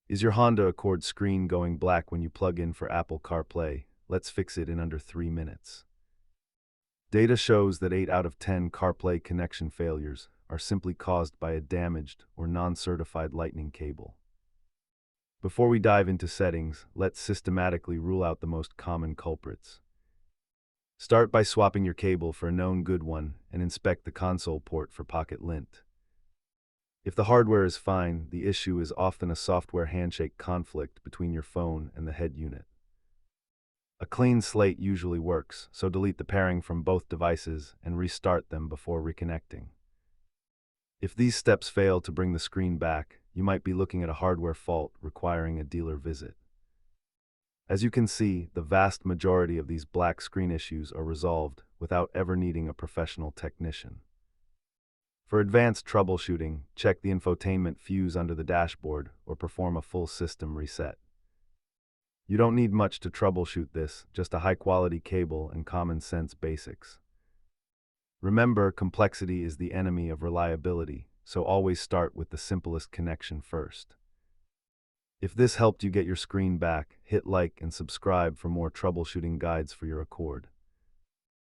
Is your Honda Accord screen going black when you plug in for Apple CarPlay? Let's fix it in under 3 minutes. Data shows that 8 out of 10 CarPlay connection failures are simply caused by a damaged or non-certified Lightning cable. Before we dive into settings, let's systematically rule out the most common culprits. Start by swapping your cable for a known good one and inspect the console port for pocket lint. If the hardware is fine, the issue is often a software handshake conflict between your phone and the head unit. A clean slate usually works, so delete the pairing from both devices and restart them before reconnecting. If these steps fail to bring the screen back, you might be looking at a hardware fault requiring a dealer visit. As you can see, the vast majority of these black screen issues are resolved without ever needing a professional technician. For advanced troubleshooting, check the infotainment fuse under the dashboard or perform a full system reset. You don't need much to troubleshoot this, just a high-quality cable and common sense basics. Remember, complexity is the enemy of reliability, so always start with the simplest connection first. If this helped you get your screen back, hit like and subscribe for more troubleshooting guides for your Accord.